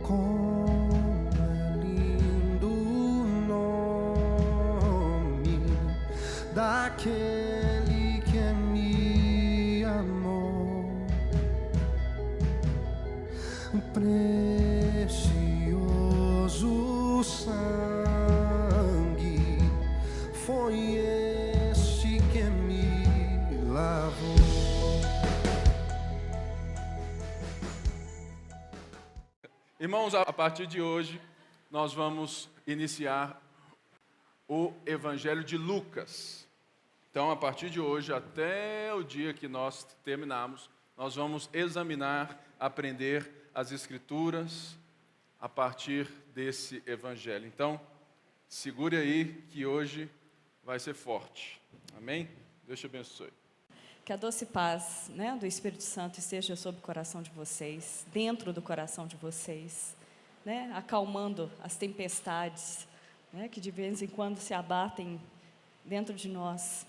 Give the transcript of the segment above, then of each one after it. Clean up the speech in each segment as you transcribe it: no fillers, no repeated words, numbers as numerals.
Como é lindo o nome daquele que me amou, precioso sangue, foi este que me lavou. Irmãos, a partir de hoje, nós vamos iniciar o Evangelho de Lucas. Então, a partir de hoje, até o dia que nós terminarmos, nós vamos examinar, aprender as Escrituras a partir desse Evangelho. Então, segure aí que hoje vai ser forte. Amém? Deus te abençoe. Que a doce paz, do Espírito Santo esteja sobre o coração de vocês, dentro do coração de vocês, acalmando as tempestades, que de vez em quando se abatem dentro de nós.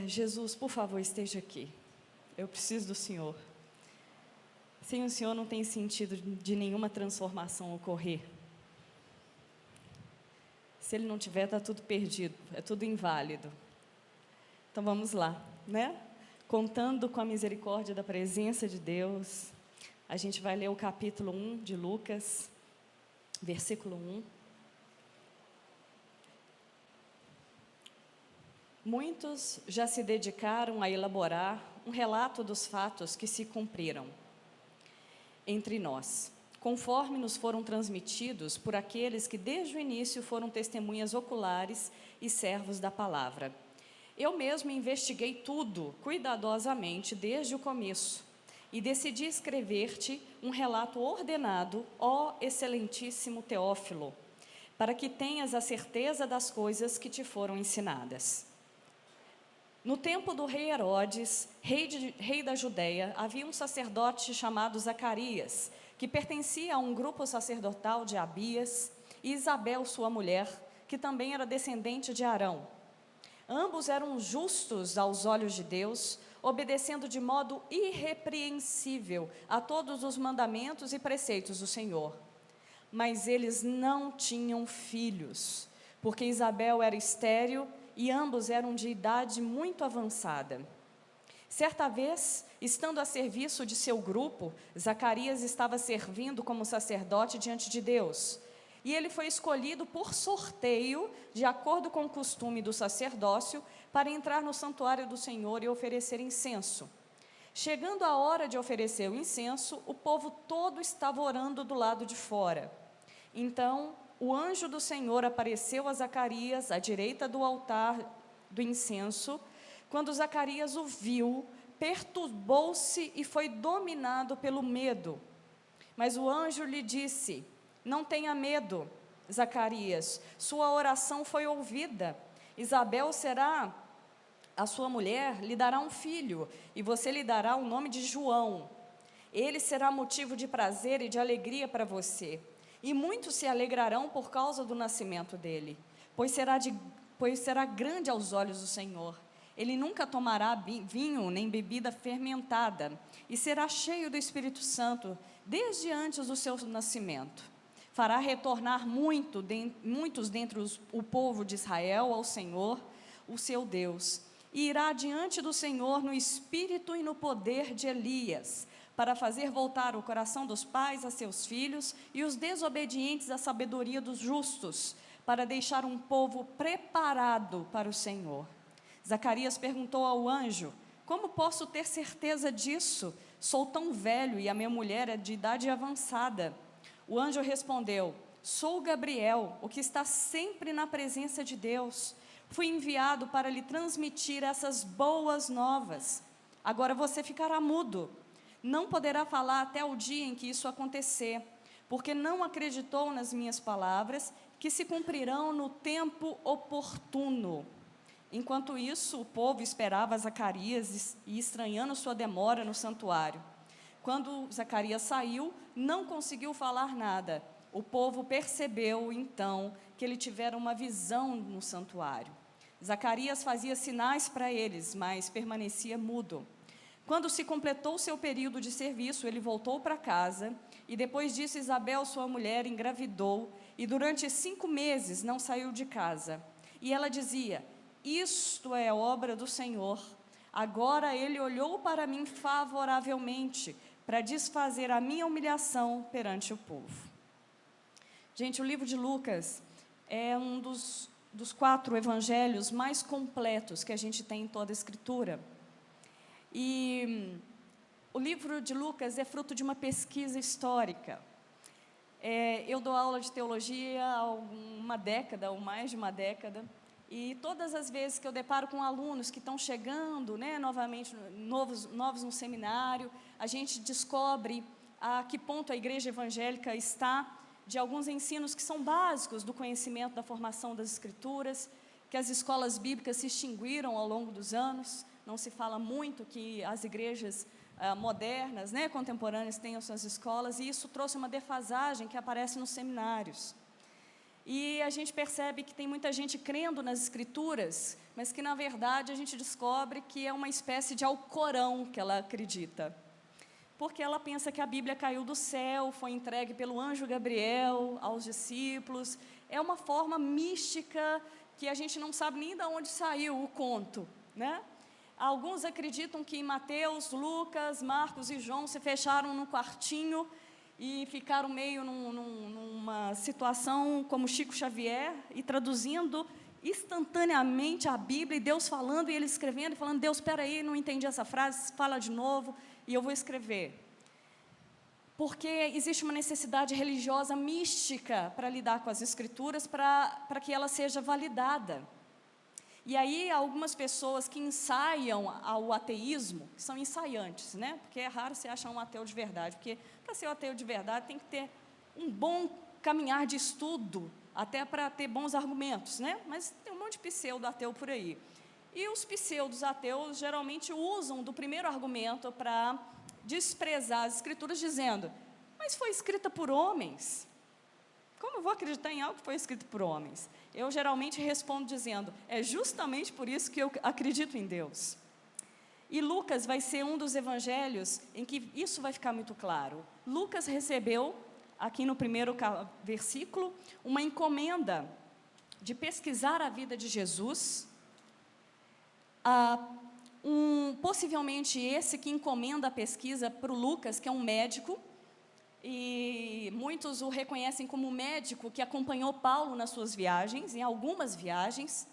Jesus, por favor, esteja aqui. Eu preciso do Senhor. Sem o Senhor não tem sentido de nenhuma transformação ocorrer. Se Ele não tiver, está tudo perdido, é tudo inválido. Então vamos lá, Contando com a misericórdia da presença de Deus, a gente vai ler o capítulo 1 de Lucas, versículo 1. Muitos já se dedicaram a elaborar um relato dos fatos que se cumpriram entre nós, conforme nos foram transmitidos por aqueles que desde o início foram testemunhas oculares e servos da palavra. Eu mesmo investiguei tudo cuidadosamente desde o começo e decidi escrever-te um relato ordenado, ó excelentíssimo Teófilo, para que tenhas a certeza das coisas que te foram ensinadas. No tempo do rei Herodes, rei da Judeia, havia um sacerdote chamado Zacarias, que pertencia a um grupo sacerdotal de Abias, e Isabel, sua mulher, que também era descendente de Arão. Ambos eram justos aos olhos de Deus, obedecendo de modo irrepreensível a todos os mandamentos e preceitos do Senhor. Mas eles não tinham filhos, porque Isabel era estéril e ambos eram de idade muito avançada. Certa vez, estando a serviço de seu grupo, Zacarias estava servindo como sacerdote diante de Deus. E ele foi escolhido por sorteio, de acordo com o costume do sacerdócio, para entrar no santuário do Senhor e oferecer incenso. Chegando a hora de oferecer o incenso, o povo todo estava orando do lado de fora. Então, o anjo do Senhor apareceu a Zacarias, à direita do altar do incenso. Quando Zacarias o viu, perturbou-se e foi dominado pelo medo. Mas o anjo lhe disse: não tenha medo, Zacarias, sua oração foi ouvida. Isabel será a sua mulher, lhe dará um filho, e você lhe dará o nome de João. Ele será motivo de prazer e de alegria para você, e muitos se alegrarão por causa do nascimento dele, pois será grande aos olhos do Senhor. Ele nunca tomará vinho nem bebida fermentada, e será cheio do Espírito Santo desde antes do seu nascimento. Fará retornar muitos dentre o povo de Israel ao Senhor, o seu Deus, e irá diante do Senhor no espírito e no poder de Elias, para fazer voltar o coração dos pais a seus filhos e os desobedientes à sabedoria dos justos, para deixar um povo preparado para o Senhor. Zacarias perguntou ao anjo: como posso ter certeza disso? Sou tão velho e a minha mulher é de idade avançada. O anjo respondeu: sou Gabriel, o que está sempre na presença de Deus. Fui enviado para lhe transmitir essas boas novas. Agora você ficará mudo. Não poderá falar até o dia em que isso acontecer, porque não acreditou nas minhas palavras, que se cumprirão no tempo oportuno. Enquanto isso, o povo esperava Zacarias e estranhando sua demora no santuário. Quando Zacarias saiu, não conseguiu falar nada. O povo percebeu, então, que ele tivera uma visão no santuário. Zacarias fazia sinais para eles, mas permanecia mudo. Quando se completou o seu período de serviço, ele voltou para casa, e depois disso Isabel, sua mulher, engravidou, e durante 5 meses não saiu de casa. E ela dizia: isto é obra do Senhor. Agora ele olhou para mim favoravelmente, para desfazer a minha humilhação perante o povo. Gente, o livro de Lucas é um dos 4 evangelhos mais completos que a gente tem em toda a Escritura. E o livro de Lucas é fruto de uma pesquisa histórica. Eu dou aula de teologia há uma década, ou mais de uma década, e todas as vezes que eu deparo com alunos que estão chegando, né, novamente, novos no seminário, a gente descobre a que ponto a igreja evangélica está de alguns ensinos que são básicos do conhecimento da formação das Escrituras, que as escolas bíblicas se extinguiram ao longo dos anos. Não se fala muito que as igrejas modernas, né, contemporâneas, tenham suas escolas, e isso trouxe uma defasagem que aparece nos seminários. E a gente percebe que tem muita gente crendo nas Escrituras, mas que, na verdade, a gente descobre que é uma espécie de Alcorão que ela acredita. Porque ela pensa que a Bíblia caiu do céu, foi entregue pelo anjo Gabriel aos discípulos. É uma forma mística que a gente não sabe nem de onde saiu o conto, né? Alguns acreditam que Mateus, Lucas, Marcos e João se fecharam num quartinho e ficaram meio numa situação como Chico Xavier, e traduzindo instantaneamente a Bíblia, e Deus falando, e ele escrevendo, e falando: Deus, espera aí, não entendi essa frase, fala de novo, e eu vou escrever. Porque existe uma necessidade religiosa mística para lidar com as Escrituras, para que ela seja validada. E aí, algumas pessoas que ensaiam o ateísmo, que são ensaiantes, né? Porque é raro você achar um ateu de verdade, porque para ser um ateu de verdade tem que ter um bom caminhar de estudo, até para ter bons argumentos, né? Mas tem um monte de pseudo-ateu por aí. E os pseudos-ateus geralmente usam do primeiro argumento para desprezar as Escrituras, dizendo: mas foi escrita por homens. Como eu vou acreditar em algo que foi escrito por homens? Eu geralmente respondo dizendo: é justamente por isso que eu acredito em Deus. E Lucas vai ser um dos evangelhos em que isso vai ficar muito claro. Lucas recebeu, aqui no primeiro versículo, uma encomenda de pesquisar a vida de Jesus. Possivelmente esse que encomenda a pesquisa para o Lucas, que é um médico, e muitos o reconhecem como o médico que acompanhou Paulo nas suas viagens, em algumas viagens,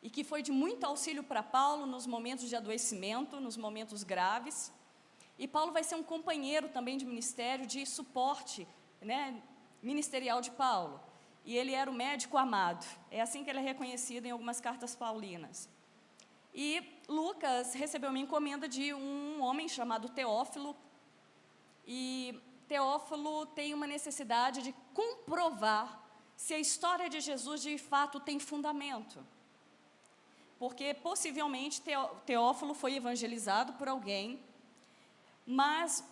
e que foi de muito auxílio para Paulo nos momentos de adoecimento, nos momentos graves. E Paulo vai ser um companheiro também de ministério, de suporte, né, ministerial de Paulo. E ele era o médico amado, é assim que ele é reconhecido em algumas cartas paulinas. E Lucas recebeu uma encomenda de um homem chamado Teófilo, e Teófilo tem uma necessidade de comprovar se a história de Jesus de fato tem fundamento. Porque possivelmente Teófilo foi evangelizado por alguém, mas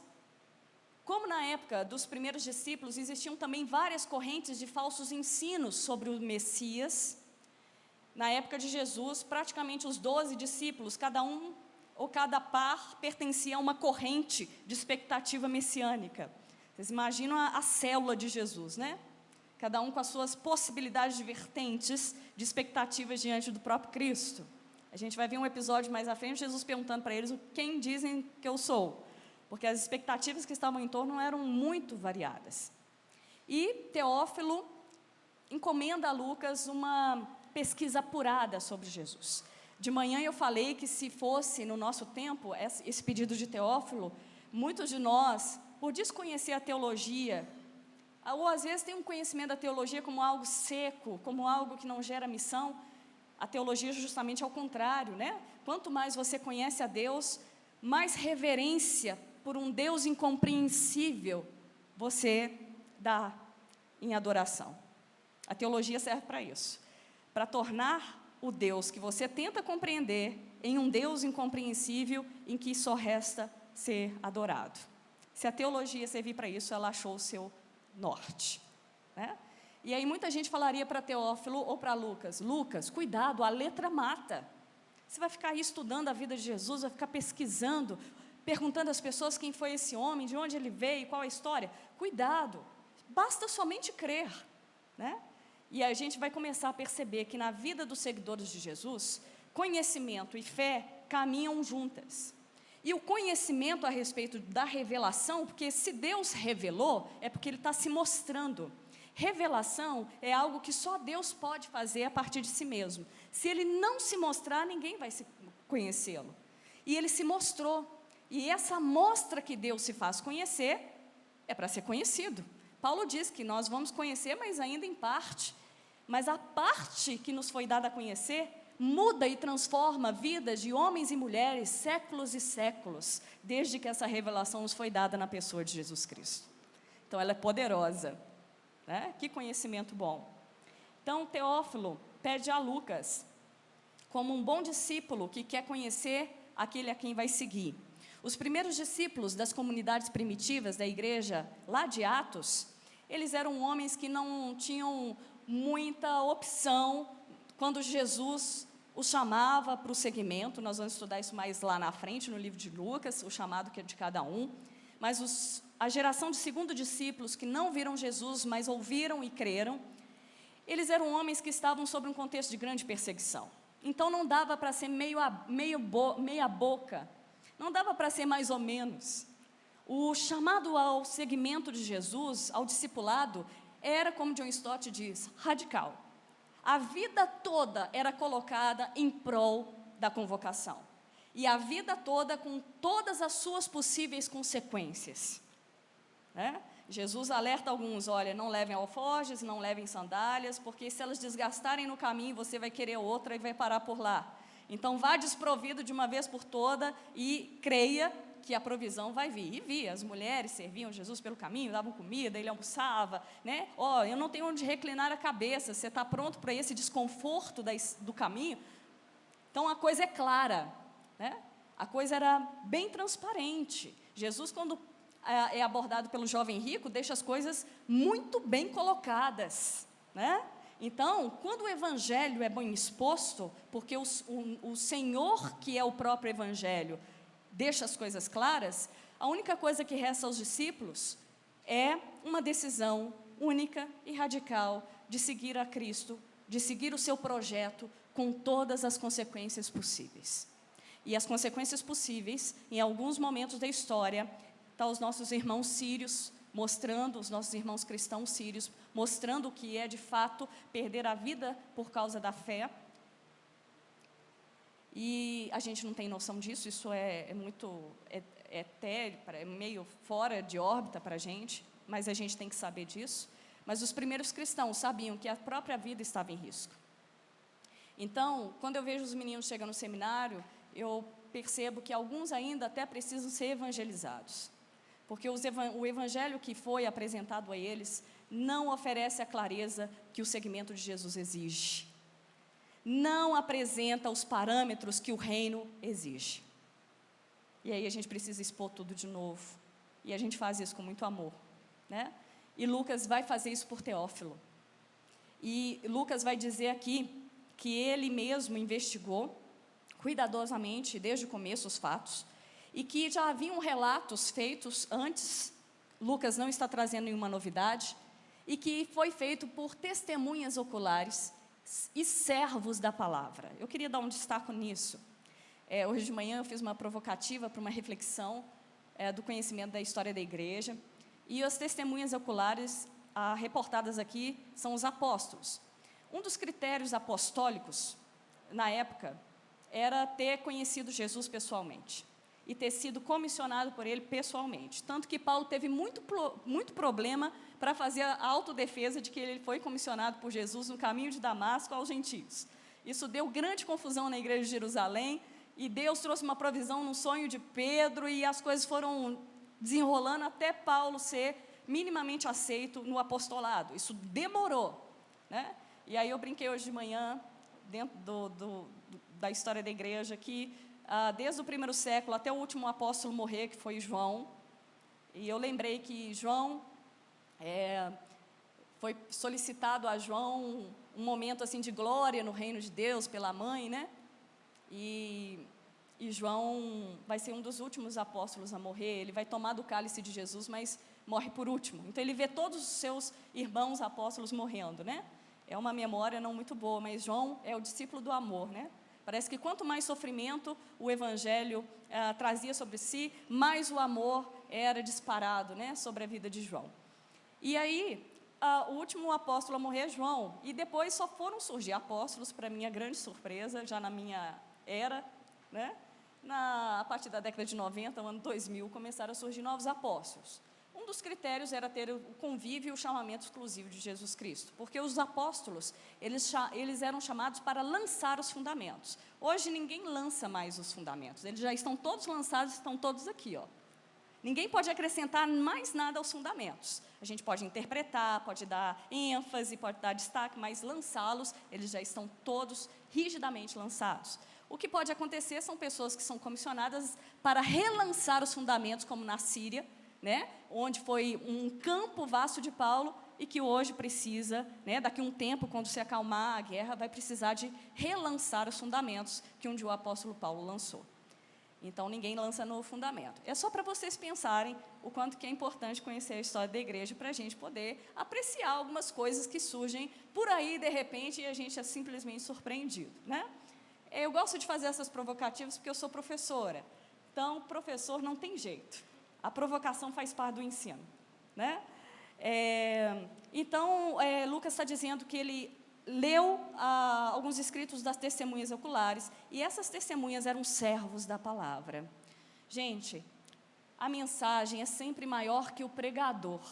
como na época dos primeiros discípulos existiam também várias correntes de falsos ensinos sobre o Messias, na época de Jesus, praticamente os 12 discípulos, cada um ou cada par pertencia a uma corrente de expectativa messiânica. Vocês imaginam a célula de Jesus, né? Cada um com as suas possibilidades de vertentes, de expectativas diante do próprio Cristo. A gente vai ver um episódio mais à frente, Jesus perguntando para eles: quem dizem que eu sou? Porque as expectativas que estavam em torno eram muito variadas. E Teófilo encomenda a Lucas uma pesquisa apurada sobre Jesus. De manhã eu falei que, se fosse no nosso tempo esse pedido de Teófilo, muitos de nós, por desconhecer a teologia, ou às vezes tem um conhecimento da teologia como algo seco, como algo que não gera missão. A teologia é justamente ao contrário, né? Quanto mais você conhece a Deus, mais reverência por um Deus incompreensível você dá em adoração. A teologia serve para isso, para tornar o Deus que você tenta compreender em um Deus incompreensível, em que só resta ser adorado. Se a teologia servir para isso, ela achou o seu norte, né? E aí muita gente falaria para Teófilo ou para Lucas: Lucas, cuidado, a letra mata. Você vai ficar aí estudando a vida de Jesus, vai ficar pesquisando, perguntando às pessoas quem foi esse homem, de onde ele veio, qual é a história. Cuidado, basta somente crer, né? E a gente vai começar a perceber que na vida dos seguidores de Jesus, conhecimento e fé caminham juntas. E o conhecimento a respeito da revelação, porque se Deus revelou, é porque Ele está se mostrando. Revelação é algo que só Deus pode fazer a partir de si mesmo. Se Ele não se mostrar, ninguém vai conhecê-lo. E Ele se mostrou. E essa mostra que Deus se faz conhecer, é para ser conhecido. Paulo diz que nós vamos conhecer, mas ainda em parte. Mas a parte que nos foi dada a conhecer, muda e transforma vidas de homens e mulheres séculos e séculos, desde que essa revelação nos foi dada na pessoa de Jesus Cristo. Então ela é poderosa, né? Que conhecimento bom. Então Teófilo pede a Lucas, como um bom discípulo que quer conhecer aquele a quem vai seguir. Os primeiros discípulos das comunidades primitivas da igreja, lá de Atos, eles eram homens que não tinham muita opção quando Jesus os chamava para o seguimento. Nós vamos estudar isso mais lá na frente, no livro de Lucas, o chamado que é de cada um. Mas a geração de segundo discípulos que não viram Jesus, mas ouviram e creram, eles eram homens que estavam sob um contexto de grande perseguição. Então não dava para ser meia boca, não dava para ser mais ou menos. O chamado ao seguimento de Jesus, ao discipulado, era, como John Stott diz, radical. A vida toda era colocada em prol da convocação. E a vida toda com todas as suas possíveis consequências, né? Jesus alerta alguns, olha, não levem alforjes, não levem sandálias, porque se elas desgastarem no caminho, você vai querer outra e vai parar por lá. Então vá desprovido de uma vez por toda e creia que a provisão vai vir. E via, as mulheres serviam Jesus pelo caminho, davam comida, ele almoçava, né? Eu não tenho onde reclinar a cabeça, você está pronto para esse desconforto do caminho? Então a coisa é clara, né? A coisa era bem transparente. Jesus, quando é abordado pelo jovem rico, deixa as coisas muito bem colocadas, né? Então, quando o evangelho é bem exposto, porque o Senhor, que é o próprio evangelho, deixa as coisas claras, a única coisa que resta aos discípulos é uma decisão única e radical de seguir a Cristo, de seguir o seu projeto com todas as consequências possíveis. E as consequências possíveis, em alguns momentos da história, estão os nossos irmãos sírios mostrando, os nossos irmãos cristãos sírios, mostrando o que é de fato perder a vida por causa da fé. E a gente não tem noção disso, isso é meio fora de órbita para a gente, mas a gente tem que saber disso. Mas os primeiros cristãos sabiam que a própria vida estava em risco. Então, quando eu vejo os meninos chegando no seminário, eu percebo que alguns ainda até precisam ser evangelizados, porque o evangelho que foi apresentado a eles não oferece a clareza que o seguimento de Jesus exige. Não apresenta os parâmetros que o reino exige. E aí a gente precisa expor tudo de novo. E a gente faz isso com muito amor, né? E Lucas vai fazer isso por Teófilo. E Lucas vai dizer aqui que ele mesmo investigou cuidadosamente, desde o começo, os fatos, e que já haviam relatos feitos antes. Lucas não está trazendo nenhuma novidade, e que foi feito por testemunhas oculares e servos da palavra. Eu queria dar um destaque nisso. Hoje de manhã eu fiz uma provocativa para uma reflexão do conhecimento da história da igreja, e as testemunhas oculares reportadas aqui são os apóstolos. Um dos critérios apostólicos, na época, era ter conhecido Jesus pessoalmente e ter sido comissionado por ele pessoalmente. Tanto que Paulo teve muito problema para fazer a autodefesa de que ele foi comissionado por Jesus no caminho de Damasco aos gentios. Isso deu grande confusão na igreja de Jerusalém, e Deus trouxe uma provisão no sonho de Pedro, e as coisas foram desenrolando até Paulo ser minimamente aceito no apostolado. Isso demorou, né? E aí eu brinquei hoje de manhã, dentro da história da igreja, que desde o primeiro século até o último apóstolo morrer, que foi João, e eu lembrei que João, foi solicitado a João um momento assim de glória no reino de Deus pela mãe, né? E e João vai ser um dos últimos apóstolos a morrer. Ele vai tomar do cálice de Jesus, mas morre por último. Então ele vê todos os seus irmãos apóstolos morrendo, né? É uma memória não muito boa, mas João é o discípulo do amor, né? Parece que quanto mais sofrimento o evangelho trazia sobre si, mais o amor era disparado, né, sobre a vida de João. E aí, o último apóstolo a morrer é João, e depois só foram surgir apóstolos, para minha grande surpresa, já na minha era, né? A partir da década de 90, o ano 2000, começaram a surgir novos apóstolos. Um dos critérios era ter o convívio e o chamamento exclusivo de Jesus Cristo, porque os apóstolos, eles eram chamados para lançar os fundamentos. Hoje ninguém lança mais os fundamentos, eles já estão todos lançados, estão todos aqui, ó. Ninguém pode acrescentar mais nada aos fundamentos. A gente pode interpretar, pode dar ênfase, pode dar destaque, mas lançá-los, eles já estão todos rigidamente lançados. O que pode acontecer são pessoas que são comissionadas para relançar os fundamentos, como na Síria, né, onde foi um campo vasto de Paulo e que hoje precisa, né, daqui a um tempo, quando se acalmar a guerra, vai precisar de relançar os fundamentos que um dia o apóstolo Paulo lançou. Então, ninguém lança novo fundamento. É só para vocês pensarem o quanto que é importante conhecer a história da igreja para a gente poder apreciar algumas coisas que surgem por aí, de repente, e a gente é simplesmente surpreendido, né? Eu gosto de fazer essas provocativas porque eu sou professora. Então, professor não tem jeito. A provocação faz parte do ensino, né? Então, Lucas está dizendo que ele leu alguns escritos das testemunhas oculares, e essas testemunhas eram servos da palavra. Gente, a mensagem é sempre maior que o pregador,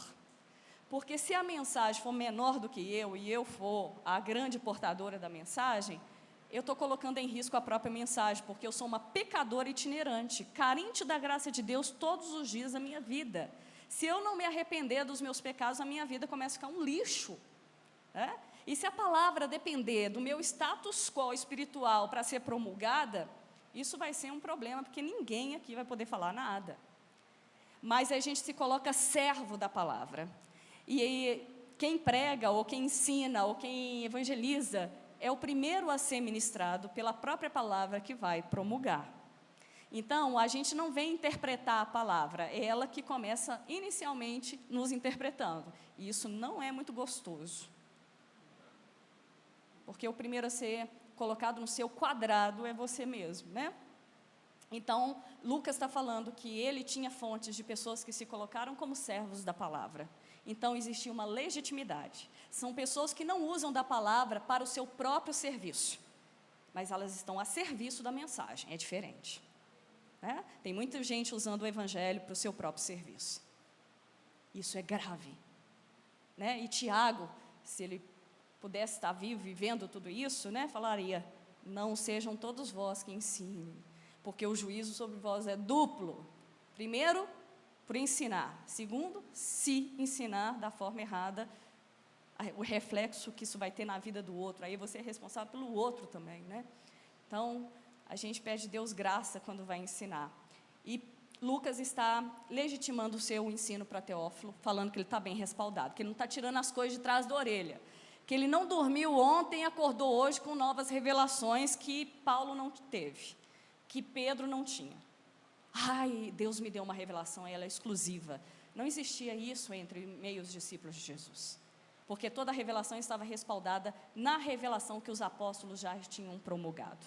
porque se a mensagem for menor do que eu, e eu for a grande portadora da mensagem, eu estou colocando em risco a própria mensagem, porque eu sou uma pecadora itinerante, carente da graça de Deus todos os dias da minha vida. Se eu não me arrepender dos meus pecados, a minha vida começa a ficar um lixo, né? E se a palavra depender do meu status quo espiritual para ser promulgada, isso vai ser um problema, porque ninguém aqui vai poder falar nada. Mas a gente se coloca servo da palavra. E aí, quem prega, ou quem ensina, ou quem evangeliza, é o primeiro a ser ministrado pela própria palavra que vai promulgar. Então, a gente não vem interpretar a palavra, é ela que começa inicialmente nos interpretando. E isso não é muito gostoso. Porque o primeiro a ser colocado no seu quadrado é você mesmo, né? Então, Lucas está falando que ele tinha fontes de pessoas que se colocaram como servos da palavra. Então, existia uma legitimidade. São pessoas que não usam da palavra para o seu próprio serviço, mas elas estão a serviço da mensagem, é diferente, né? Tem muita gente usando o evangelho para o seu próprio serviço. Isso é grave, né? E Tiago, se ele pudesse estar vivo, vivendo tudo isso, né, falaria: não sejam todos vós que ensinem, porque o juízo sobre vós é duplo. Primeiro, por ensinar. Segundo, se ensinar da forma errada, o reflexo que isso vai ter na vida do outro, aí você é responsável pelo outro também, né? Então, a gente pede a Deus graça quando vai ensinar. E Lucas está legitimando o seu ensino para Teófilo, falando que ele está bem respaldado, que ele não está tirando as coisas de trás da orelha, que ele não dormiu ontem e acordou hoje com novas revelações que Paulo não teve, que Pedro não tinha. Ai, Deus me deu uma revelação, ela é exclusiva. Não existia isso entre meios discípulos de Jesus, porque toda a revelação estava respaldada na revelação que os apóstolos já tinham promulgado.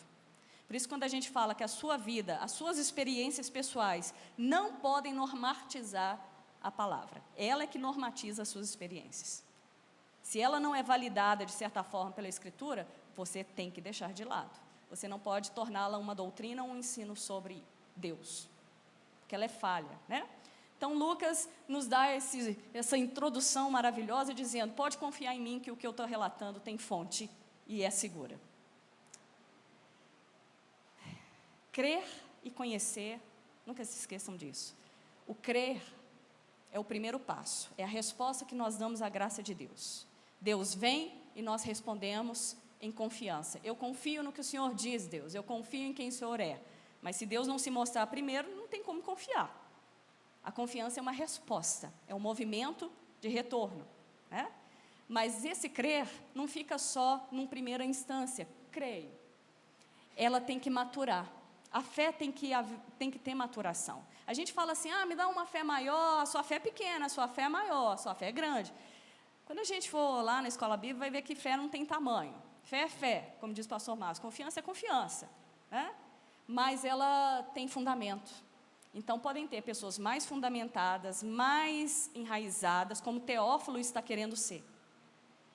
Por isso, quando a gente fala que a sua vida, as suas experiências pessoais não podem normatizar a palavra, ela é que normatiza as suas experiências. Se ela não é validada, de certa forma, pela Escritura, você tem que deixar de lado. Você não pode torná-la uma doutrina ou um ensino sobre Deus, porque ela é falha, né? Então, Lucas nos dá essa introdução maravilhosa, dizendo: pode confiar em mim que o que eu estou relatando tem fonte e é segura. Crer e conhecer, nunca se esqueçam disso. O crer é o primeiro passo, é a resposta que nós damos à graça de Deus. Deus vem e nós respondemos em confiança. Eu confio no que o Senhor diz, Deus, eu confio em quem o Senhor é. Mas se Deus não se mostrar primeiro, não tem como confiar. A confiança é uma resposta, é um movimento de retorno, né? Mas esse crer não fica só numa primeira instância, creio. Ela tem que maturar. A fé tem que ter maturação. A gente fala assim, me dá uma fé maior, a sua fé é pequena, a sua fé é maior, a sua fé é grande. Quando a gente for lá na escola bíblica, vai ver que fé não tem tamanho. Fé é fé, como diz o pastor Márcio, confiança é confiança, né? Mas ela tem fundamento. Então, podem ter pessoas mais fundamentadas, mais enraizadas, como Teófilo está querendo ser.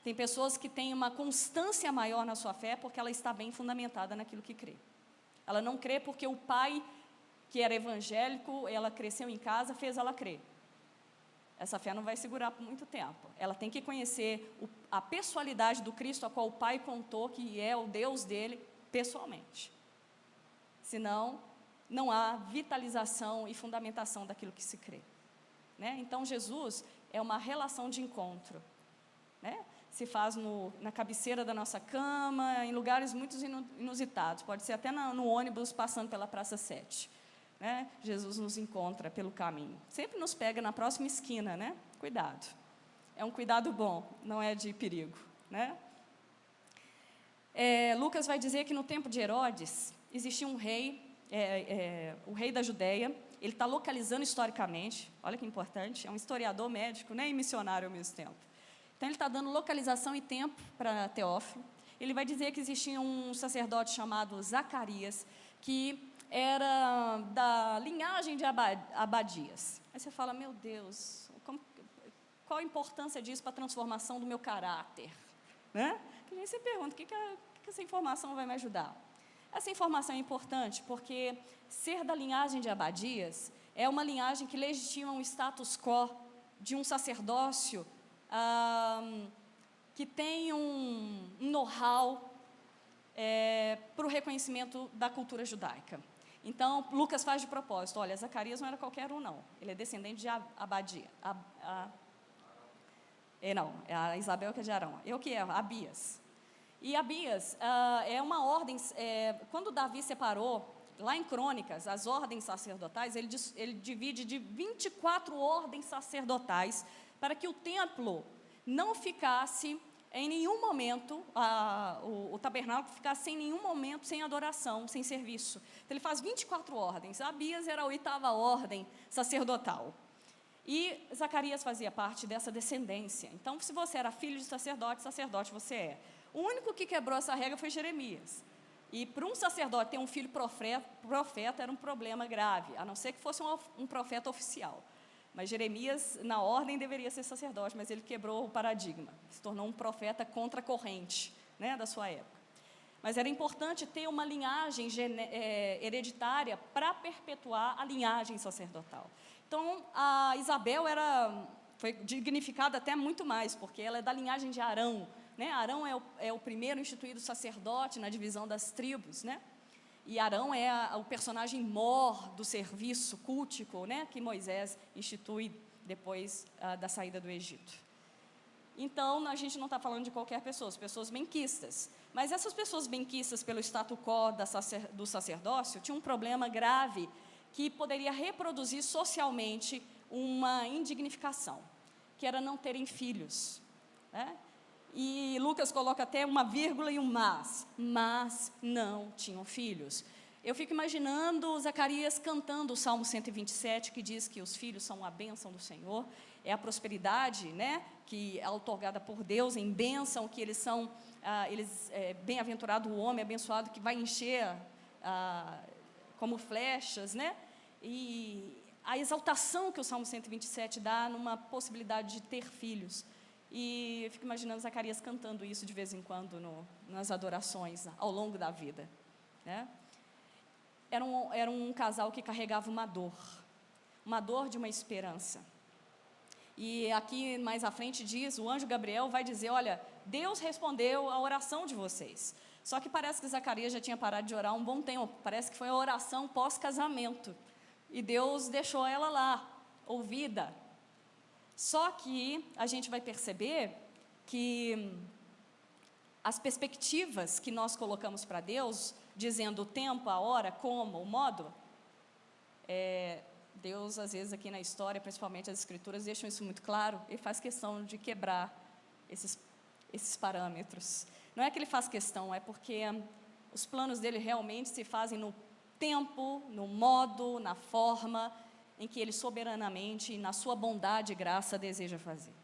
Tem pessoas que têm uma constância maior na sua fé, porque ela está bem fundamentada naquilo que crê. Ela não crê porque o pai, que era evangélico, ela cresceu em casa, fez ela crer. Essa fé não vai segurar por muito tempo. Ela tem que conhecer a pessoalidade do Cristo, a qual o pai contou que é o Deus dele, pessoalmente. Senão, não há vitalização e fundamentação daquilo que se crê, né? Então, Jesus é uma relação de encontro, né? Se faz na cabeceira da nossa cama, em lugares muito inusitados, pode ser até no ônibus passando pela Praça 7, né? Jesus nos encontra pelo caminho, sempre nos pega na próxima esquina, né? Cuidado, é um cuidado bom, não é de perigo, né? Lucas vai dizer que no tempo de Herodes, existia um rei, o rei da Judéia. Ele está localizando historicamente, olha que importante, é um historiador médico, né, e missionário ao mesmo tempo. Então, ele está dando localização e tempo para Teófilo. Ele vai dizer que existia um sacerdote chamado Zacarias, que era da linhagem de Abadias. Aí você fala, meu Deus, qual a importância disso para a transformação do meu caráter? Né? E aí você pergunta, o que essa informação vai me ajudar? Essa informação é importante porque ser da linhagem de Abadias é uma linhagem que legitima um status quo de um sacerdócio que tem um know-how para o reconhecimento da cultura judaica. Então, Lucas faz de propósito, olha, Zacarias não era qualquer um, não. Ele é descendente de Abadia. Não, é a Isabel que é de Arão. Eu que é, Abias. E Abias é uma ordem, quando Davi separou, lá em Crônicas, as ordens sacerdotais, ele divide de 24 ordens sacerdotais, para que o templo não ficasse em nenhum momento, o tabernáculo ficasse em nenhum momento sem adoração, sem serviço. Então ele faz 24 ordens. Abias era a 8ª ordem sacerdotal. E Zacarias fazia parte dessa descendência. Então, se você era filho de sacerdote, sacerdote você é. O único que quebrou essa regra foi Jeremias. E para um sacerdote ter um filho profeta era um problema grave, a não ser que fosse um profeta oficial. Mas Jeremias, na ordem, deveria ser sacerdote, mas ele quebrou o paradigma, se tornou um profeta contra a corrente, né, da sua época. Mas era importante ter uma linhagem hereditária para perpetuar a linhagem sacerdotal. Então, a Isabel foi dignificada até muito mais, porque ela é da linhagem de Arão, né? Arão é o primeiro instituído sacerdote na divisão das tribos, né? E Arão é o personagem mor do serviço cultico, né, que Moisés institui depois da saída do Egito. Então, a gente não está falando de qualquer pessoa, pessoas benquistas. Mas essas pessoas benquistas pelo status quo do sacerdócio tinham um problema grave que poderia reproduzir socialmente uma indignificação, que era não terem filhos, né? E Lucas coloca até uma vírgula e um mas não tinham filhos. Eu fico imaginando Zacarias cantando o Salmo 127, que diz que os filhos são a bênção do Senhor, é a prosperidade, né, que é outorgada por Deus em bênção, que eles são, bem-aventurado o homem, abençoado, que vai encher como flechas, né, e a exaltação que o Salmo 127 dá numa possibilidade de ter filhos. E eu fico imaginando Zacarias cantando isso de vez em quando nas adorações, ao longo da vida, né? Era um casal que carregava uma dor de uma esperança. E aqui mais à frente diz, o anjo Gabriel vai dizer, olha, Deus respondeu a oração de vocês. Só que parece que Zacarias já tinha parado de orar há um bom tempo, parece que foi a oração pós-casamento. E Deus deixou ela lá, ouvida. Só que a gente vai perceber que as perspectivas que nós colocamos para Deus, dizendo o tempo, a hora, como, o modo, Deus, às vezes, aqui na história, principalmente as Escrituras, deixam isso muito claro, ele faz questão de quebrar esses parâmetros. Não é que ele faz questão, é porque os planos dele realmente se fazem no tempo, no modo, na forma em que Ele soberanamente, na sua bondade e graça, deseja fazer.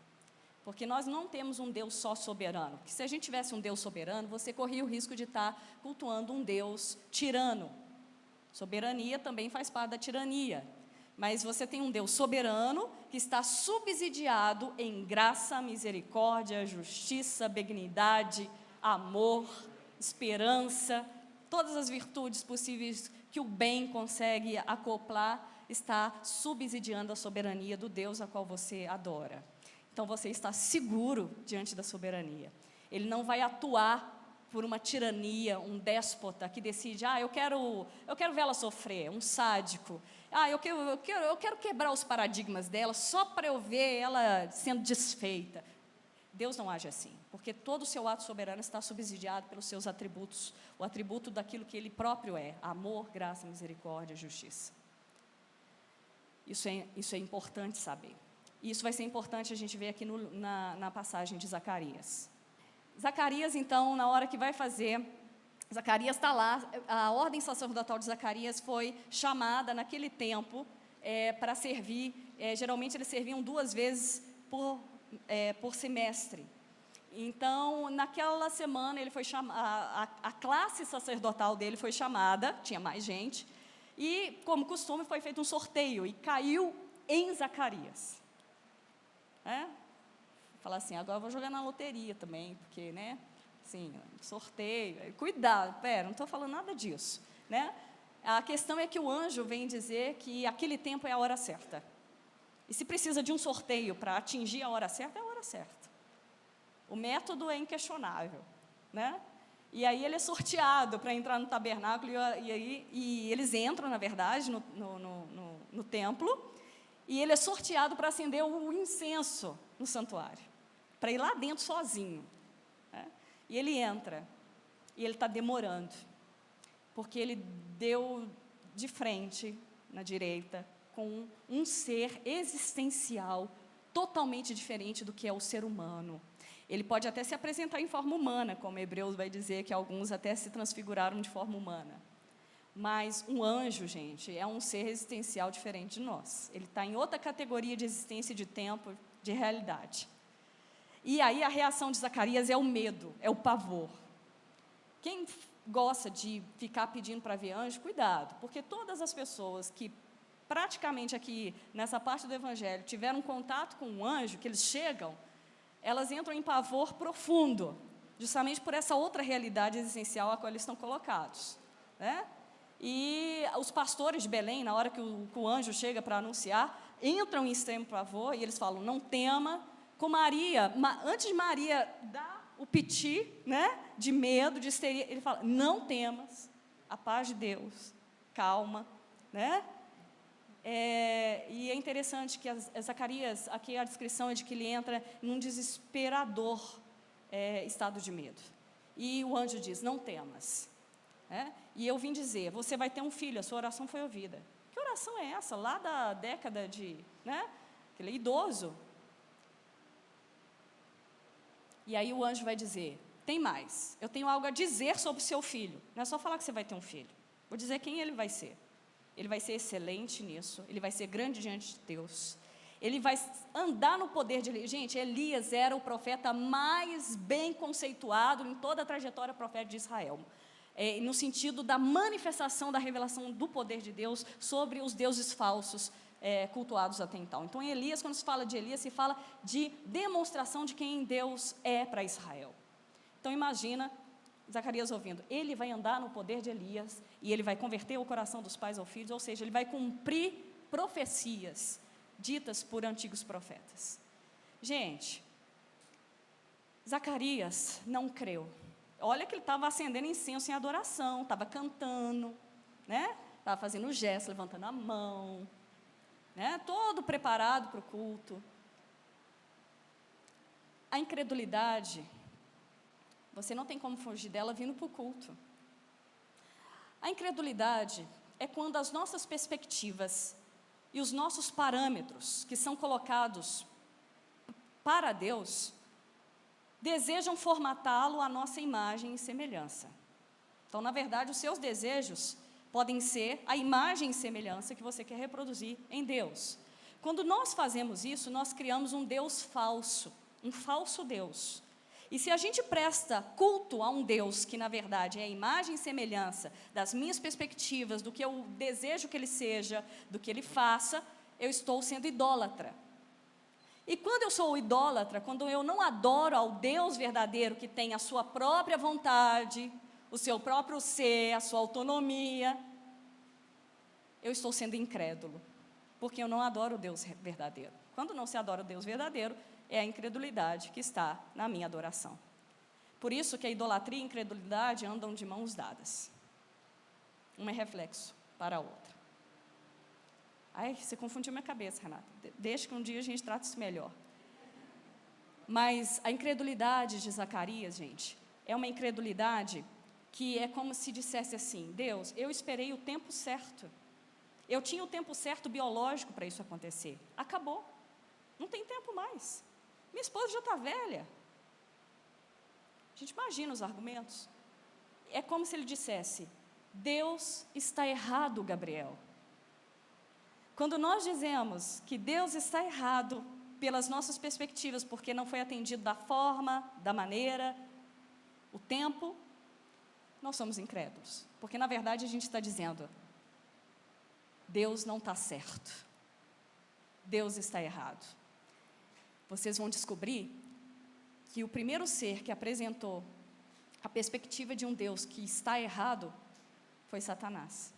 Porque nós não temos um Deus só soberano. Porque se a gente tivesse um Deus soberano, você corria o risco de estar cultuando um Deus tirano. Soberania também faz parte da tirania. Mas você tem um Deus soberano que está subsidiado em graça, misericórdia, justiça, benignidade, amor, esperança, todas as virtudes possíveis que o bem consegue acoplar, está subsidiando a soberania do Deus a qual você adora. Então você está seguro diante da soberania. Ele não vai atuar por uma tirania, um déspota que decide, eu quero ver ela sofrer, um sádico. Eu quero quebrar os paradigmas dela só para eu ver ela sendo desfeita. Deus não age assim, porque todo o seu ato soberano está subsidiado pelos seus atributos, o atributo daquilo que Ele próprio é: amor, graça, misericórdia, justiça. Isso é importante saber. E isso vai ser importante a gente ver aqui na passagem de Zacarias. Zacarias, então, na hora que vai fazer, Zacarias está lá, a ordem sacerdotal de Zacarias foi chamada naquele tempo para servir, geralmente eles serviam 2 vezes por semestre. Então, naquela semana, ele foi a classe sacerdotal dele foi chamada, tinha mais gente, e, como costume, foi feito um sorteio, e caiu em Zacarias. Falar assim, agora eu vou jogar na loteria também, porque, assim, sorteio, cuidado, não estou falando nada disso, A questão é que o anjo vem dizer que aquele tempo é a hora certa. E se precisa de um sorteio para atingir a hora certa, é a hora certa. O método é inquestionável, E aí ele é sorteado para entrar no tabernáculo, e eles entram, na verdade, no templo, e ele é sorteado para acender o incenso no santuário, para ir lá dentro sozinho. E ele entra, e ele está demorando, porque ele deu de frente, na direita, com um ser existencial totalmente diferente do que é o ser humano. Ele pode até se apresentar em forma humana, como Hebreus vai dizer que alguns até se transfiguraram de forma humana. Mas um anjo, gente, é um ser existencial diferente de nós. Ele está em outra categoria de existência, de tempo, de realidade. E aí a reação de Zacarias é o medo, é o pavor. Quem gosta de ficar pedindo para ver anjo, cuidado, porque todas as pessoas que praticamente aqui, nessa parte do Evangelho, tiveram contato com um anjo, que eles chegam, elas entram em pavor profundo, justamente por essa outra realidade existencial a qual eles estão colocados, E os pastores de Belém, na hora que o anjo chega para anunciar, entram em extremo pavor, e eles falam, não tema. Com Maria, antes de Maria dar o piti, de medo, de histeria, ele fala, não temas, a paz de Deus, calma, E é interessante que Zacarias, aqui a descrição é de que ele entra num desesperador estado de medo. E o anjo diz, não temas. E eu vim dizer, você vai ter um filho, a sua oração foi ouvida. Que oração é essa? Lá da década de, aquele idoso. E aí o anjo vai dizer, tem mais, eu tenho algo a dizer sobre o seu filho. Não é só falar que você vai ter um filho. Vou dizer quem ele vai ser. Ele vai ser excelente nisso, ele vai ser grande diante de Deus. Ele vai andar no poder de Elias. Gente, Elias era o profeta mais bem conceituado em toda a trajetória profética de Israel. No sentido da manifestação da revelação do poder de Deus sobre os deuses falsos cultuados até então. Então, em Elias, quando se fala de Elias, se fala de demonstração de quem Deus é para Israel. Então, imagina Zacarias ouvindo, ele vai andar no poder de Elias, e ele vai converter o coração dos pais aos filhos, ou seja, ele vai cumprir profecias ditas por antigos profetas. Gente, Zacarias não creu. Olha que ele estava acendendo incenso em adoração, estava cantando, estava fazendo gesto, levantando a mão, todo preparado para o culto. A incredulidade, você não tem como fugir dela vindo para o culto. A incredulidade é quando as nossas perspectivas e os nossos parâmetros, que são colocados para Deus, desejam formatá-lo à nossa imagem e semelhança. Então, na verdade, os seus desejos podem ser a imagem e semelhança que você quer reproduzir em Deus. Quando nós fazemos isso, nós criamos um Deus falso, um falso Deus. E se a gente presta culto a um Deus que, na verdade, é a imagem e semelhança das minhas perspectivas, do que eu desejo que Ele seja, do que Ele faça, eu estou sendo idólatra. E quando eu sou idólatra, quando eu não adoro ao Deus verdadeiro que tem a sua própria vontade, o seu próprio ser, a sua autonomia, eu estou sendo incrédulo, porque eu não adoro o Deus verdadeiro. Quando não se adora o Deus verdadeiro, é a incredulidade que está na minha adoração. Por isso que a idolatria e a incredulidade andam de mãos dadas. Uma é reflexo para a outra. Ai, você confundiu minha cabeça, Renata. Deixa que um dia a gente trata isso melhor. Mas a incredulidade de Zacarias, gente, é uma incredulidade que é como se dissesse assim: Deus, eu esperei o tempo certo. Eu tinha o tempo certo biológico para isso acontecer. Acabou. Não tem tempo mais. Minha esposa já está velha. A gente imagina os argumentos. É como se ele dissesse: Deus está errado, Gabriel. Quando nós dizemos que Deus está errado pelas nossas perspectivas, porque não foi atendido da forma, da maneira, o tempo, nós somos incrédulos. Porque, na verdade, a gente está dizendo: Deus não está certo. Deus está errado. Vocês vão descobrir que o primeiro ser que apresentou a perspectiva de um Deus que está errado foi Satanás.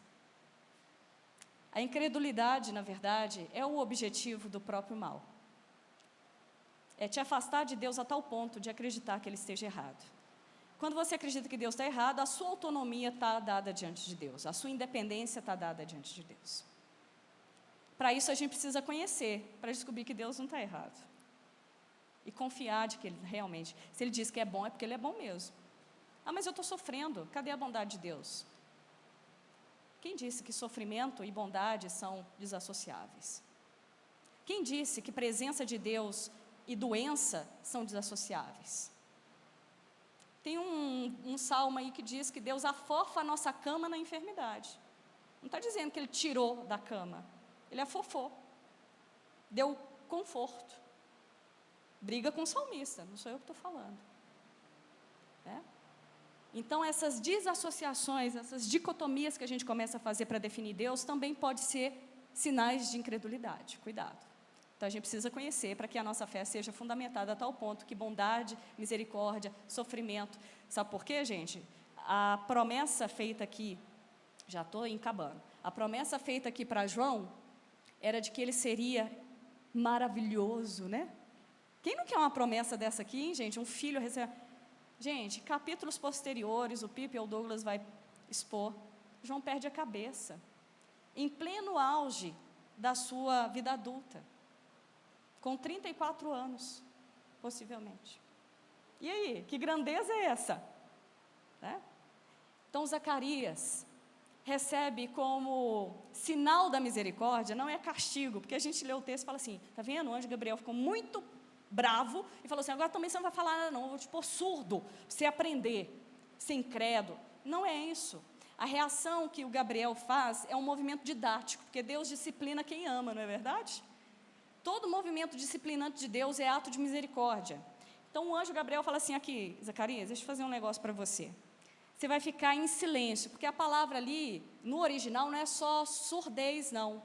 A incredulidade, na verdade, é o objetivo do próprio mal. É te afastar de Deus a tal ponto de acreditar que Ele esteja errado. Quando você acredita que Deus está errado, a sua autonomia está dada diante de Deus, a sua independência está dada diante de Deus. Para isso a gente precisa conhecer, para descobrir que Deus não está errado. E confiar de que Ele realmente, se Ele diz que é bom, é porque Ele é bom mesmo. Ah, mas eu estou sofrendo, cadê a bondade de Deus? Quem disse que sofrimento e bondade são desassociáveis? Quem disse que presença de Deus e doença são desassociáveis? Tem um salmo aí que diz que Deus afofa a nossa cama na enfermidade. Não está dizendo que Ele tirou da cama. Ele afofou. Deu conforto. Briga com o salmista, não sou eu que estou falando. Então, essas desassociações, essas dicotomias que a gente começa a fazer para definir Deus, também pode ser sinais de incredulidade. Cuidado. Então, a gente precisa conhecer para que a nossa fé seja fundamentada a tal ponto que bondade, misericórdia, sofrimento. Sabe por quê, gente? A promessa feita aqui, já estou encabando, a promessa feita aqui para João era de que ele seria maravilhoso, né? Quem não quer uma promessa dessa aqui, hein, gente? Um filho recebe... Gente, capítulos posteriores, o Pipe ou o Douglas vai expor, João perde a cabeça, em pleno auge da sua vida adulta, com 34 anos, possivelmente. E aí, que grandeza é essa? Então, Zacarias recebe como sinal da misericórdia, não é castigo, porque a gente lê o texto e fala assim, está vendo? O anjo Gabriel ficou muito bravo e falou assim, agora também você não vai falar nada não, eu vou te pôr surdo, para você aprender, ser incrédulo. Não é isso. A reação que o Gabriel faz é um movimento didático, porque Deus disciplina quem ama, não é verdade? Todo movimento disciplinante de Deus é ato de misericórdia. Então o anjo Gabriel fala assim, aqui, Zacarias, deixa eu fazer um negócio para você. Você vai ficar em silêncio, porque a palavra ali, no original, não é só surdez, não.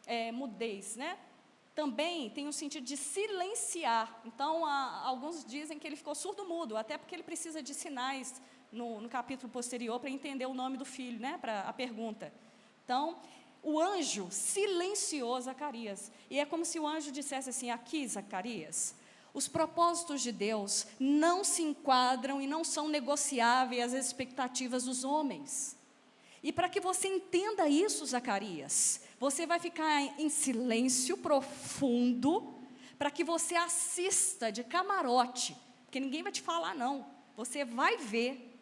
É mudez, né? Também tem o sentido de silenciar. Então, alguns dizem que ele ficou surdo-mudo, até porque ele precisa de sinais no capítulo posterior para entender o nome do filho, né? Para a pergunta. Então, o anjo silenciou Zacarias. E é como se o anjo dissesse assim, aqui, Zacarias, os propósitos de Deus não se enquadram e não são negociáveis às expectativas dos homens. E para que você entenda isso, Zacarias, você vai ficar em silêncio profundo, para que você assista de camarote, porque ninguém vai te falar não, você vai ver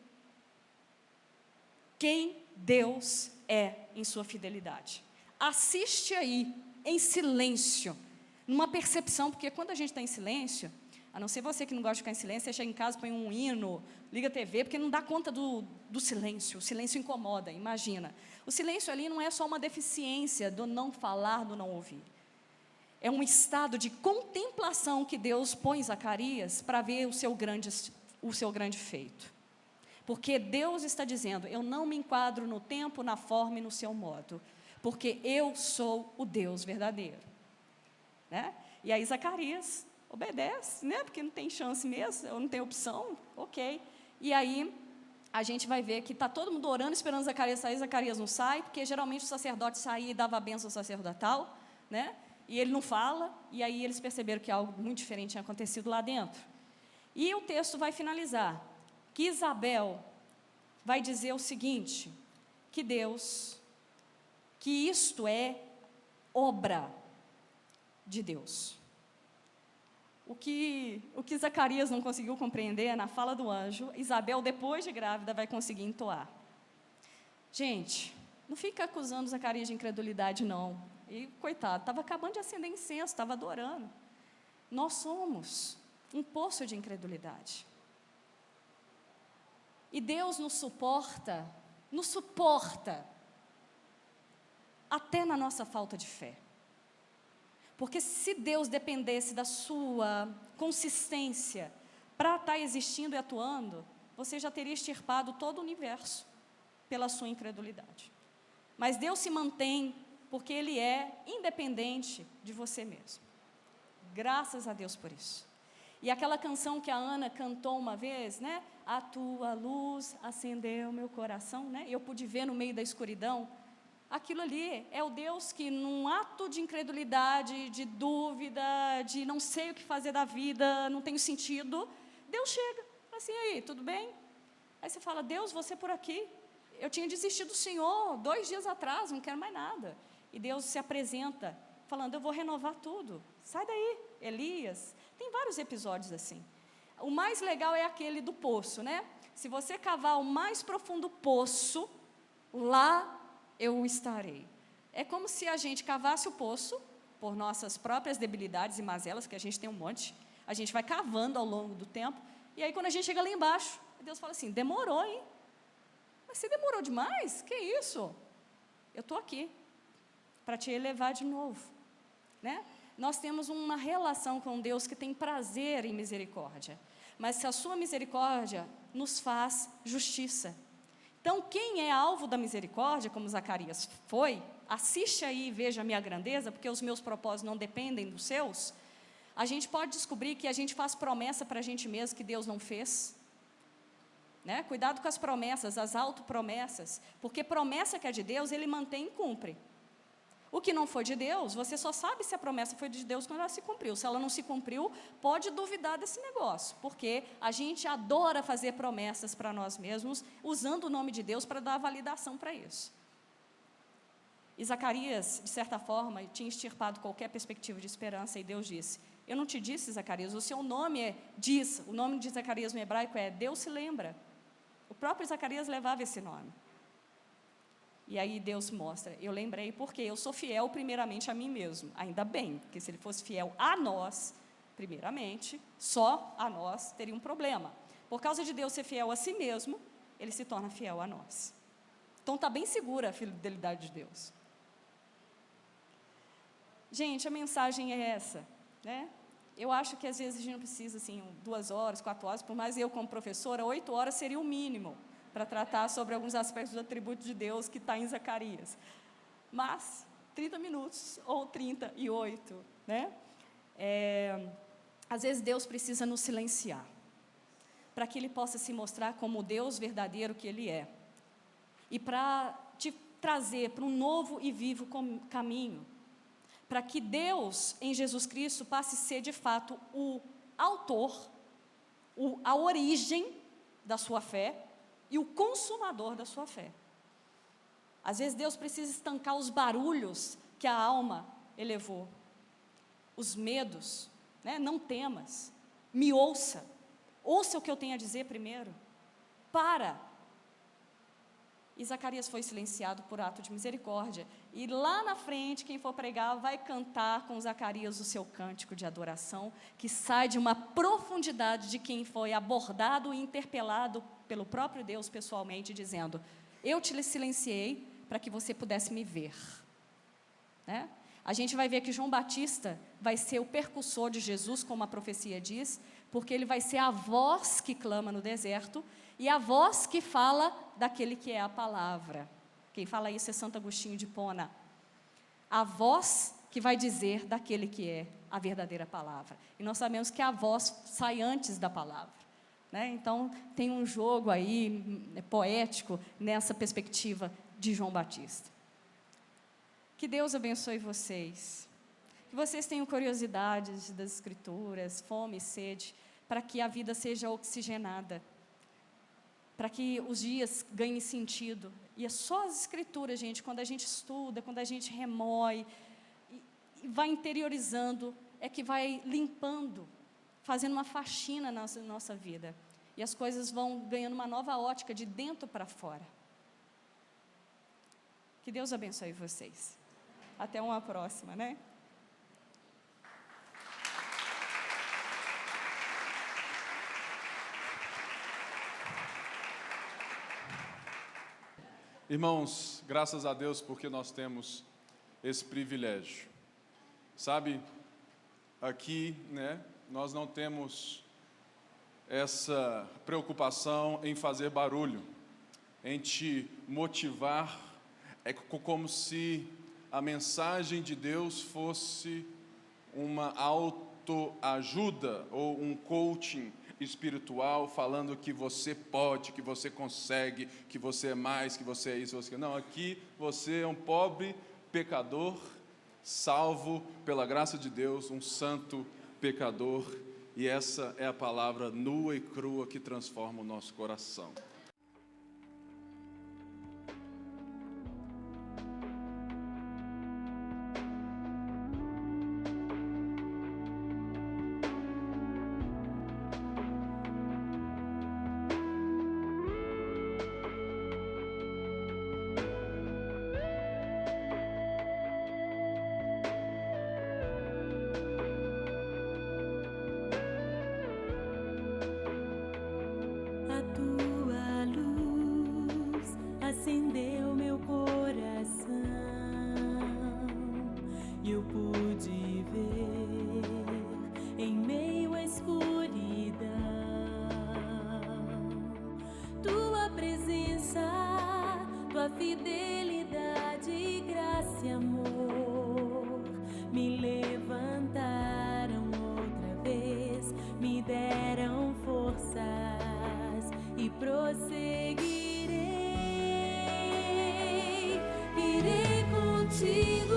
quem Deus é em sua fidelidade. Assiste aí, em silêncio, numa percepção, porque quando a gente está em silêncio, A não ser você que não gosta de ficar em silêncio, você chega em casa, põe um hino, liga a TV, porque não dá conta do silêncio. O silêncio incomoda, imagina. O silêncio ali não é só uma deficiência do não falar, do não ouvir. É um estado de contemplação que Deus põe em Zacarias para ver o seu grande feito. Porque Deus está dizendo, eu não me enquadro no tempo, na forma e no seu modo, porque eu sou o Deus verdadeiro. Né? E aí Zacarias obedece, né? Porque não tem chance mesmo, eu não tenho opção, ok. E aí a gente vai ver que está todo mundo orando, esperando Zacarias sair, Zacarias não sai, porque geralmente o sacerdote saía e dava a bênção sacerdotal, né? E ele não fala, e aí eles perceberam que algo muito diferente tinha acontecido lá dentro. E o texto vai finalizar, que Isabel vai dizer o seguinte, que Deus, que isto é obra de Deus. O que Zacarias não conseguiu compreender na fala do anjo, Isabel, depois de grávida, vai conseguir entoar. Gente, não fica acusando Zacarias de incredulidade, não. E, coitado, estava acabando de acender incenso, estava adorando. Nós somos um poço de incredulidade. E Deus nos suporta até na nossa falta de fé. Porque se Deus dependesse da sua consistência para estar existindo e atuando, você já teria extirpado todo o universo pela sua incredulidade. Mas Deus se mantém porque Ele é independente de você mesmo. Graças a Deus por isso. E aquela canção que a Ana cantou uma vez, né? A tua luz acendeu meu coração, né? Eu pude ver no meio da escuridão. Aquilo ali é o Deus que, num ato de incredulidade, de dúvida, de não sei o que fazer da vida, não tenho sentido, Deus chega, assim, aí, tudo bem? Aí você fala, Deus, você por aqui, eu tinha desistido do Senhor 2 dias atrás, não quero mais nada. E Deus se apresenta, falando, eu vou renovar tudo, sai daí, Elias. Tem vários episódios assim. O mais legal é aquele do poço, né? Se você cavar o mais profundo poço, lá eu estarei. É como se a gente cavasse o poço, por nossas próprias debilidades e mazelas, que a gente tem um monte, a gente vai cavando ao longo do tempo, e aí quando a gente chega lá embaixo, Deus fala assim, demorou, hein? Mas você demorou demais? Que isso? Eu estou aqui, para te elevar de novo, né? Nós temos uma relação com Deus que tem prazer em misericórdia, mas se a sua misericórdia nos faz justiça. Então, quem é alvo da misericórdia, como Zacarias foi, assiste aí e veja a minha grandeza, porque os meus propósitos não dependem dos seus, a gente pode descobrir que a gente faz promessa para a gente mesmo que Deus não fez. Né? Cuidado com as promessas, as autopromessas, porque promessa que é de Deus, Ele mantém e cumpre. O que não foi de Deus, você só sabe se a promessa foi de Deus quando ela se cumpriu. Se ela não se cumpriu, pode duvidar desse negócio, porque a gente adora fazer promessas para nós mesmos, usando o nome de Deus para dar validação para isso. E Zacarias, de certa forma, tinha extirpado qualquer perspectiva de esperança, e Deus disse, eu não te disse, Zacarias, o seu nome o nome de Zacarias no hebraico é Deus se lembra. O próprio Zacarias levava esse nome. E aí Deus mostra, eu lembrei porque eu sou fiel primeiramente a mim mesmo, ainda bem, porque se Ele fosse fiel a nós, primeiramente, só a nós, teria um problema. Por causa de Deus ser fiel a si mesmo, Ele se torna fiel a nós. Então está bem segura a fidelidade de Deus. Gente, a mensagem é essa, né? Eu acho que às vezes a gente não precisa, assim, 2 horas, 4 horas, por mais eu como professora, 8 horas seria o mínimo, para tratar sobre alguns aspectos do atributo de Deus que está em Zacarias. Mas 30 minutos ou 38, né? Às vezes Deus precisa nos silenciar, para que Ele possa se mostrar como o Deus verdadeiro que Ele é. E para te trazer para um novo e vivo caminho, para que Deus, em Jesus Cristo, passe a ser de fato o autor, a origem da sua fé, e o consumador da sua fé. Às vezes Deus precisa estancar os barulhos que a alma elevou, os medos, né? Não temas, me ouça o que eu tenho a dizer primeiro, E Zacarias foi silenciado por ato de misericórdia. E lá na frente, quem for pregar vai cantar com Zacarias o seu cântico de adoração, que sai de uma profundidade de quem foi abordado e interpelado pelo próprio Deus pessoalmente, dizendo: eu te silenciei para que você pudesse me ver. Né? A gente vai ver que João Batista vai ser o percussor de Jesus, como a profecia diz, porque ele vai ser a voz que clama no deserto e a voz que fala daquele que é a palavra. Quem fala isso é Santo Agostinho de Hipona. A voz que vai dizer daquele que é a verdadeira palavra. E nós sabemos que a voz sai antes da palavra. Né? Então, tem um jogo aí poético nessa perspectiva de João Batista. Que Deus abençoe vocês. Que vocês tenham curiosidades das Escrituras, fome e sede, para que a vida seja oxigenada, para que os dias ganhem sentido. E é só as Escrituras, gente, quando a gente estuda, quando a gente remoe, e vai interiorizando, é que vai limpando, fazendo uma faxina na nossa vida. E as coisas vão ganhando uma nova ótica de dentro para fora. Que Deus abençoe vocês. Até uma próxima, né? Irmãos, graças a Deus porque nós temos esse privilégio. Sabe, aqui, né, nós não temos essa preocupação em fazer barulho, em te motivar. É como se a mensagem de Deus fosse uma autoajuda ou um coaching espiritual, falando que você pode, que você consegue, que você é mais, que você é isso, você... Não, aqui você é um pobre pecador, salvo pela graça de Deus, um santo pecador, e essa é a palavra nua e crua que transforma o nosso coração. Acendeu meu coração e eu pude ver em meio à escuridão tua presença, tua fidelidade, graça e amor me levantaram outra vez, me deram forças e prosseguirei. Irei contigo.